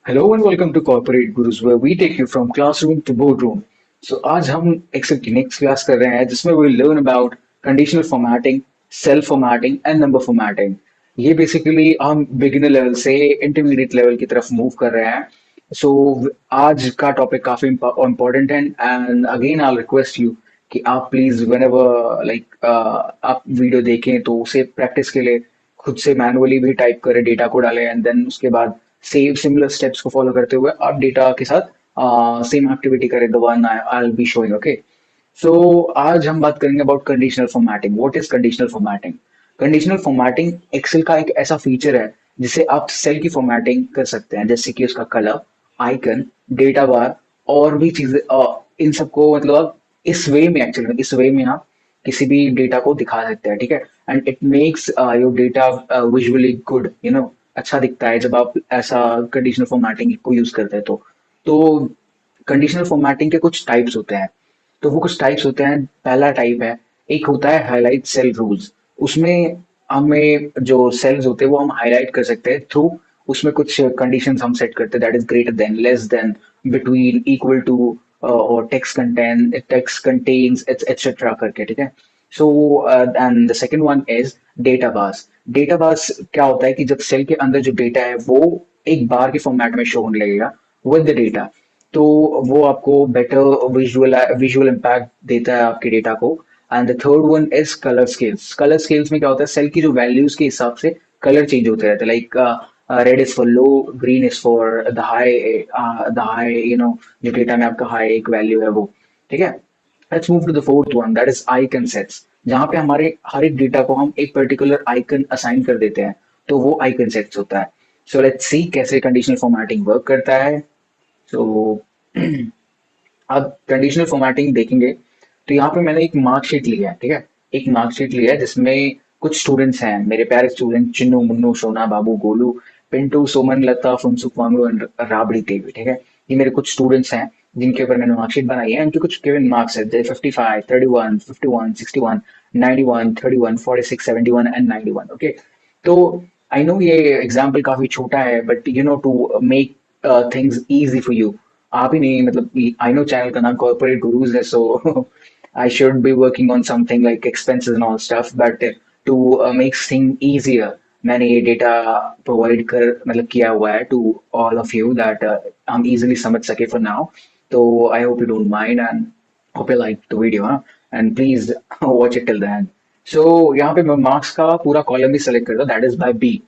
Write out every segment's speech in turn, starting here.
Hello and welcome to Corporate Gurus, where we take you from classroom to boardroom. So आज हम Excel की next class कर रहे हैं जिसमें we learn about conditional formatting, cell formatting and number formatting. ये basically हम beginner level से intermediate level की तरफ move कर रहे हैं. So आज का topic काफी important है and again I'll request you कि आप प्लीज whenever आप वीडियो देखें तो उसे प्रैक्टिस के लिए खुद से मैनुअली भी टाइप करें डेटा को डालें एंड देन उसके बाद सेम सिमिलर स्टेप्स को फॉलो करते हुए आप डेटा के साथ सेम एक्टिविटी करें the one I will be showing okay so आज हम बात करेंगे about conditional formatting what is conditional formatting conditional formatting Excel का एक ऐसा फीचर है जिसे आप सेल की फॉर्मेटिंग कर सकते हैं जैसे कि उसका कलर आइकन डेटा बार और भी चीजें इन सबको मतलब आप इस वे में एक्चुअली इस वे में आप किसी भी डेटा को दिखा सकते हैं ठीक है and it makes your data visually good you know अच्छा दिखता है जब आप ऐसा कंडीशनल फॉर्मेटिंग को यूज करते हैं तो कंडीशनल फॉर्मेटिंग के कुछ टाइप्स होते हैं तो वो कुछ टाइप्स होते हैं पहला टाइप है एक होता है हाईलाइट सेल रूल्स उसमें हमें जो सेल्स होते हैं वो हम हाईलाइट कर सकते हैं थ्रू उसमें कुछ कंडीशंस हम सेट करते हैं that is greater than less than between equal to और टेक्स्ट कंटेन्स एटसेट्रा करके ठीक है so and the second one is data bars क्या होता है कि जब सेल के अंदर जो डेटा है वो एक बार के फॉर्मेट में शो होने लगेगा विद द डेटा तो वो आपको बेटर विजुअल इम्पैक्ट देता है आपके डेटा को and the third one is colour scales में क्या होता है सेल की जो वैल्यूज के हिसाब से कलर चेंज होते रहते हैं like red is for low green is for the high जो डेटा में आपका हाई एक वैल्यू है वो ठीक है let's move to the fourth one that is icon sets जहां पे हमारे हर एक डेटा को हम एक पर्टिकुलर आइकन असाइन कर देते हैं तो वो आइकन सेट्स होता है सो लेट्स सी कैसे कंडीशनल फॉर्मेटिंग वर्क करता है तो आप कंडीशनल फॉर्मेटिंग देखेंगे तो यहाँ पे मैंने एक मार्कशीट लिया है ठीक है एक मार्कशीट लिया है जिसमें कुछ स्टूडेंट्स हैं मेरे प्यारे स्टूडेंट चिन्नू मुन्नू सोना बाबू गोलू पिंटू सुमन लता फुनसुक वांगड़ू एंड राबड़ी देवी ठीक है ये मेरे कुछ स्टूडेंट्स हैं जिनके ऊपर मैंने मार्कशीट बनाई है उनके कुछ गिवन मार्क्स है जैसे 55 31 51 61 91 31 46 71 एंड 91 ओके तो आई नो ये एग्जाम्पल काफी छोटा है but you know to make things easy for you आप ही नहीं मतलब आई नो चैनल का नाम कॉर्पोरेट गुरुज है सो I should be working on something like expenses and all stuff, but to make things easier, मैंने ये डेटा प्रोवाइड कर मतलब किया हुआ है to all of you that हम इजीली समझ सके फॉर नाउ तो I hope you don't mind and hope you like the video and please watch it till the end so यहाँ पे मैं मार्क्स का पूरा कॉलम भी सेलेक्ट करता हूँ दैट इज बाय बी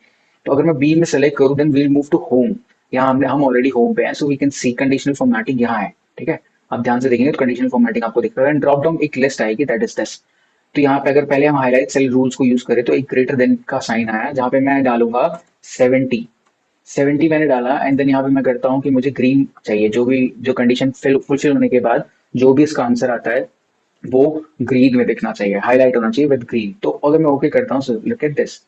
तो अगर मैं बी में सेलेक्ट करूँ then we'll move to home यहाँ हम ऑलरेडी होम पे हैं so we can see conditional formatting यहाँ है ठीक है आप ध्यान से देखेंगे तो कंडीशनल फॉर्मेटिंग आपको दिख रहा है ड्रॉप डाउन एक लिस्ट आएगी दैट इज दिस तो यहाँ पे अगर पहले हम हाईलाइट सेल रूल्स को यूज करें तो एक ग्रेटर देन का साइन आया जहाँ पे मैं डालूंगा 70 मैंने डाला एंड देन यहाँ पे मैं करता हूँ कि मुझे ग्रीन चाहिए जो भी जो कंडीशन फुलफिल होने के बाद जो भी इसका आंसर आता है वो ग्रीन में दिखना चाहिए हाईलाइट होना चाहिए विद ग्रीन तो अगर मैं ओके करता हूँ लुक एट दिस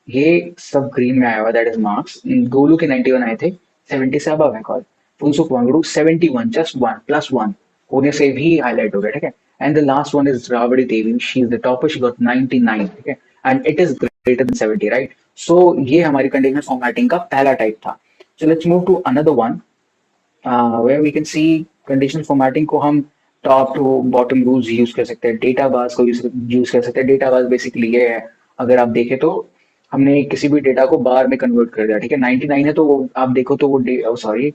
ये सब ग्रीन में आया हुआ दैट इज मार्क्स गोलू के 91 आए थे 70 से अबव है call Phunsukh Wangdu 71 just one plus one होने से भी हाईलाइट हो गया ठीक है and the last one is Rabri Devi she is the topper she got 99 ठीक है and it is greater than 70 right so ये हमारी कंडीशनल फॉर्मेटिंग का पहला टाइप था so let's move to another one where we can see conditional formatting को हम top to bottom rules use कर सकते हैं डेटा बार्स को यूज कर सकते हैं डेटा बार्स बेसिकली ये है अगर आप देखें तो हमने किसी भी डेटा को बार में कन्वर्ट कर दिया ठीक है 99 है तो वो आप देखो तो वो सॉरी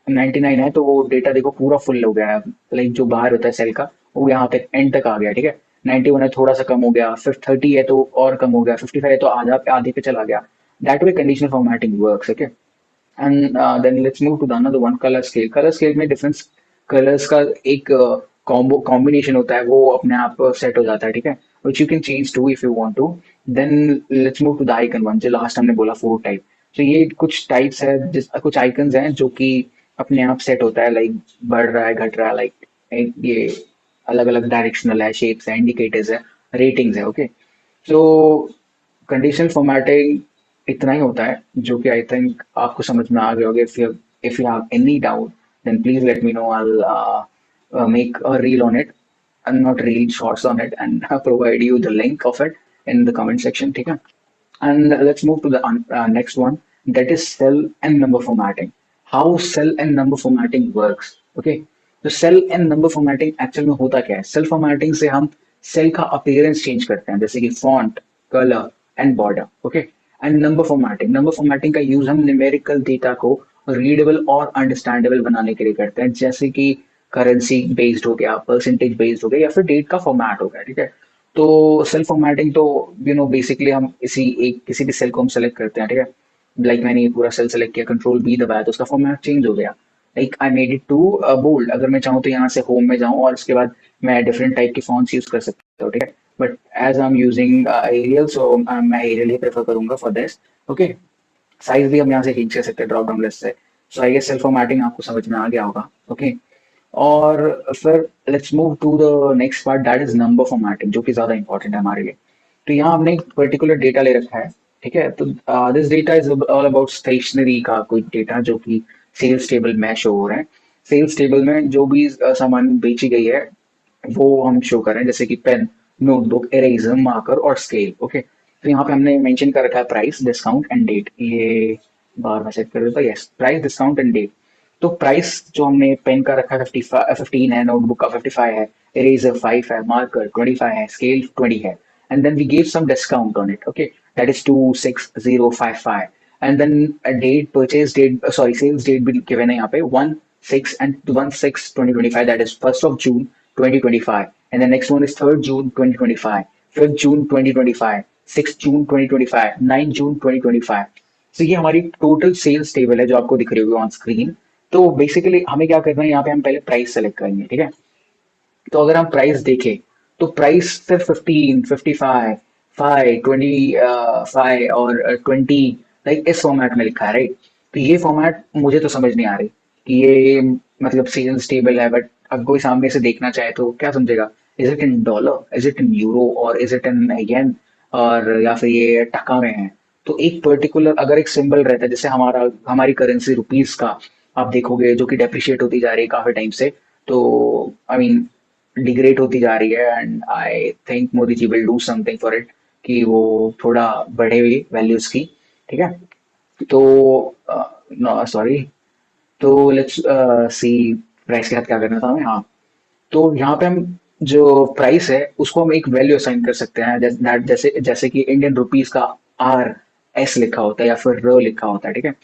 99 है तो वो डेटा देखो पूरा फुल हो गया है लाइक जो बाहर होता है सेल का वो यहाँ तक एंड तक आ गया ठीक है 91 है थोड़ा सा कम हो गया फिर 30 है तो और कम हो गया 55 है तो आधा आधे पे चला गया that way conditional formatting works okay and then let's move to the another one colour scale में डिफरेंस कलर्स का एक कॉम्बो कॉम्बिनेशन होता है वो अपने आप सेट हो जाता है ठीक है which you can change to if you want to then let's move to the icon one जो लास्ट हमने बोला फोर टाइप तो ये कुछ टाइप्स है जिस कुछ आइकन्स हैं जो कि अपने आप सेट होता है लाइक बढ़ रहा है घट रहा है लाइक ये अलग अलग डायरेक्शनल है शेप्स है इंडिकेटर्स है रेटिंग्स है ओके सो कंडीशनल फॉर्मेटिंग इतना ही होता है जो कि आई थिंक आपको समझ में आ गया होगा if you have any doubt then please let me know I make a reel on it and not real shorts on it and provide you the link of it in the comment section ठीक है and let's move to the next one that is cell and number formatting how cell and number formatting works. Okay, तो cell and number formatting actual में होता क्या है? Cell formatting से हम cell का अपीयरेंस चेंज करते हैं, जैसे कि font, colour and border. Okay, and number formatting का यूज हम न्यूमेरिकल डेटा को रीडेबल और अंडरस्टैंडेबल बनाने के लिए करते हैं, जैसे कि करेंसी बेस्ड हो गया, परसेंटेज बेस्ड हो गया, या फिर डेट का फॉर्मेट हो गया। ठीक है, तो सेल फॉर्मेटिंग तो बेसिकली हम इसी एक किसी भी सेल को हम सेलेक्ट करते हैं। ठीक है, लाइक मैंने ये पूरा सेल सेलेक्ट किया, कंट्रोल बी दबाया, तो उसका फॉर्मेट चेंज हो गया। Like I made it to bold. अगर मैं चाहूँ तो यहाँ से होम में जाऊँ और उसके बाद मैं डिफरेंट टाइप के फॉन्ट्स यूज कर सकता हूँ। ठीक है, but as I am using Arial, so मैं एरियल ही प्रेफर करूंगा फॉर दिस। ओके, साइज भी हम यहाँ से चेंज कर सकते हैं ड्रॉप डाउन लिस्ट से। So I guess cell formatting आपको समझ में आ गया होगा। ओके, और फिर let's move to the next part, that is number formatting, जो कि ज्यादा इंपॉर्टेंट है हमारे लिए। तो यहाँ हमने एक पर्टिकुलर डेटा ले रखा है। ठीक है, तो this data is all about stationery का कोई डेटा जो कि सेल्स टेबल में शो हो रहा है। सेल्स टेबल में जो भी सामान बेची गई है वो हम शो कर रहे हैं, जैसे कि पेन, नोटबुक, इरेजर, मार्कर और स्केल। ओके, तो यहाँ पे हमने मेंशन कर रखा है प्राइस, डिस्काउंट एंड डेट। ये बार मैं सेट कर देता हूँ, yes, price, discount and date. तो प्राइस जो हमने पेन का रखा है 15 है, नोटबुक का 55 है, इरेजर 5 है, मार्कर 25 है, स्केल 20 है, and then we gave some discount on it. Okay, that is 26055, and then a date, purchase date, sorry, sales date भी given है यहाँ पे 1/6 and 1/6/2025, that is 1st of June 2025, and the next one is 3rd June 2025, 5th June 2025, 6th June 2025, 9th June 2025। तो ये हमारी total sales table है जो आपको दिख रही होगी ऑन स्क्रीन। तो बेसिकली हमें क्या करना है, यहाँ पे हम पहले प्राइस सेलेक्ट करेंगे। ठीक है, तो अगर हम प्राइस देखें तो प्राइस सिर्फ 15, 55, 5, 25 और 20, लाइक इस फॉर्मेट में लिखा है, राइट? तो ये फॉर्मेट मुझे तो समझ नहीं आ रही कि ये मतलब सेल्स टेबल है, बट अब कोई सामने से देखना चाहे तो क्या समझेगा? Is it in dollar, is it in euro, और इज इट इन येन, और या फिर ये टका में है? तो एक पर्टिकुलर अगर एक सिंबल रहता है, जैसे हमारी करेंसी रुपीज का आप देखोगे जो कि डेप्रिशिएट होती जा रही है काफी टाइम से, तो आई मीन डिग्रेड होती जा रही है, and I think Modi ji will do something for it कि वो थोड़ा बढ़े हुई वैल्यूज की। ठीक है, तो सॉरी, तो लेट्स सी प्राइस के साथ क्या करना था हमें। हाँ, तो यहाँ पे हम जो प्राइस है उसको हम एक वैल्यू असाइन कर सकते हैं, जैसे जैसे कि इंडियन रुपीज का RS लिखा होता है या फिर र लिखा होता है। ठीक है,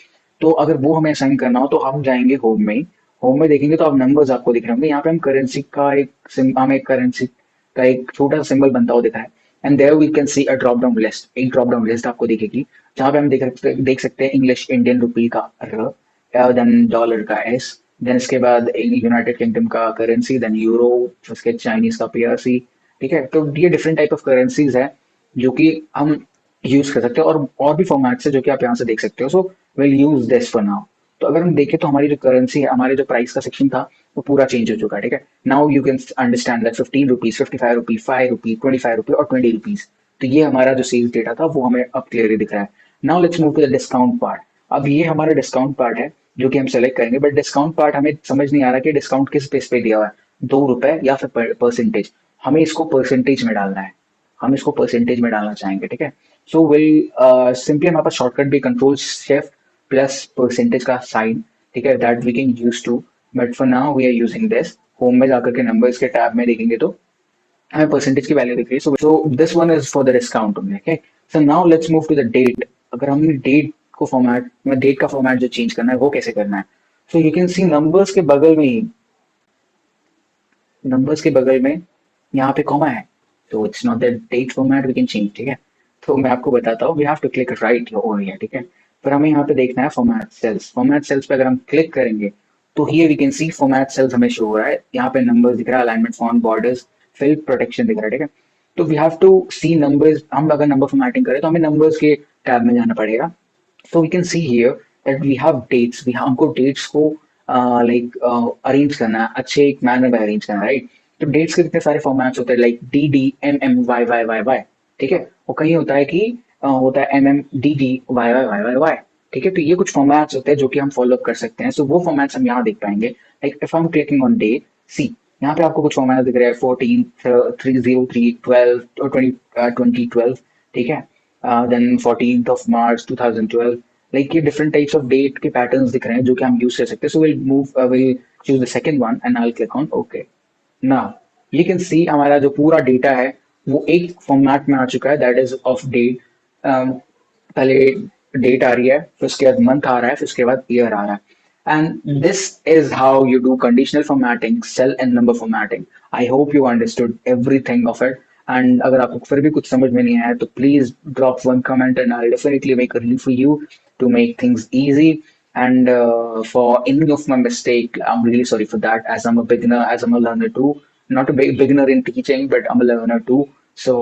तो अगर वो हमें असाइन करना हो तो हम जाएंगे होम में ही। होम में देखेंगे तो अब नंबर्स आपको दिख रहे होंगे, यहाँ पे हम करेंसी का हमें करेंसी का एक छोटा सा सिंबल बनता हुआ दिख रहा है, and there we can see a drop down list, एक ड्रॉप डाउन लिस्ट आपको दिखेगी जहाँ पे हम देख सकते हैं इंग्लिश इंडियन रुपी का र, देन डॉलर का S, देन इसके बाद यूनाइटेड किंगडम का करेंसी, देन यूरो, उसके चाइनीज का PRC। ठीक है, तो ये डिफरेंट टाइप ऑफ करेंसीज है जो कि हम यूज कर सकते हैं, और भी फॉर्मेट्स है जो कि आप यहाँ से देख सकते हो। So will use this for now. तो अगर हम देखें तो हमारी जो करेंसी है, हमारे जो प्राइस का सेक्शन था वो पूरा चेंज हो चुका है। ठीक है, now you can understand that 15 rupees, 55 rupees, 5 rupees, 25 rupees और 20 रुपीज। तो ये हमारा जो सेल्स डेटा था वो हमें अब क्लियरली दिख रहा है। Now let's move to the discount part. अब ये हमारा डिस्काउंट पार्ट है जो कि हम सेलेक्ट करेंगे, बट डिस्काउंट पार्ट हमें समझ नहीं आ रहा कि डिस्काउंट किस बेस पे दिया हुआ है, 2 रुपए या फिर परसेंटेज। हमें इसको परसेंटेज में डालना है, हम इसको परसेंटेज में डालना चाहेंगे। ठीक है, सो विल सिंपली हमारे पास शॉर्टकट भी कंट्रोल शिफ्ट प्लस परसेंटेज का साइन। ठीक है, that we can use too, but for now we are using this. Home में जाकर के नंबर्स के टैब में देखेंगे तो हमें परसेंटेज की वैल्यू दिख रही है। So this one is for the discount only. Okay, so now let's move to the date. अगर हमने डेट को फॉर्मेट में डेट का फॉर्मेट जो चेंज करना है वो कैसे करना है? So you can see numbers के बगल में ही, नंबर्स के बगल में यहाँ पे कॉमा है, तो it's not that date format we can change. ठीक है, तो मैं आपको बताता हूँ, we have to click right over here. ठीक है, पर हमें यहाँ पे देखना है फॉर्मेट सेल्स। फॉर्मेट सेल्स पे अगर हम क्लिक करेंगे तो here we can see format cells हमें शो हो रहा है, यहाँ पे नंबर्स दिख रहा है, alignment, font, borders, fill, protection दिख रहा है। ठीक है, तो we have to see numbers. हम अगर नंबर फॉर्मेटिंग करें तो हमें नंबर्स के टैब में जाना पड़ेगा। So we can see here that we have dates. We हमको dates को like arrange करना है, अच्छे एक मैनर में अरेंज करना है, राइट? तो डेट्स के कितने सारे फॉर्मेट्स होते हैं, like DD MM YY YY। ठीक है, और कहीं होता है कि होता है MMDD YY YY। ठीक है, तो ये कुछ फॉर्मेट्स होते हैं जो कि हम फॉलो कर सकते हैं। सो वो फॉर्मेट्स हम यहाँ देख पाएंगे, like if I am clicking on day, see यहाँ पे आपको कुछ फॉर्मेट्स दिख रहे हैं, 14, 303, 12 और 2012। ठीक है, then 14th of March 2012, like ये डिफरेंट टाइप्स ऑफ डेट के पैटर्न्स दिख रहे हैं जो कि हम यूज कर सकते हैं. So will choose the second one and I click on okay. Now you can see हमारा जो पूरा डेटा है वो एक फॉर्मेट में आ चुका है, दैट इज ऑफ डेट. पहले डेट आ रही है, फिर उसके बाद मंथ आ रहा है, फिर उसके बाद ईयर आ रहा है. And this is how you do conditional formatting, cell and number formatting. I hope you understood everything of it. And अगर आपको फिर भी कुछ समझ में नहीं आया तो please drop one comment and I definitely make a reel for you to make things easy. And for any of my mistake, I'm really sorry for that, as I'm a beginner, as I'm a learner too. Not a big beginner in teaching, but I'm a learner too. So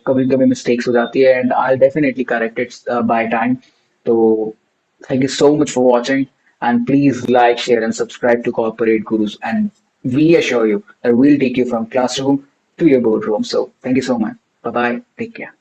कभी कभी mistakes हो जाती है and I'll definitely correct it by time. So thank you so much for watching, and please like, share, and subscribe to Corporate Gurus. And we assure you that we'll take you from classroom to your boardroom. So thank you so much. Bye bye. Take care.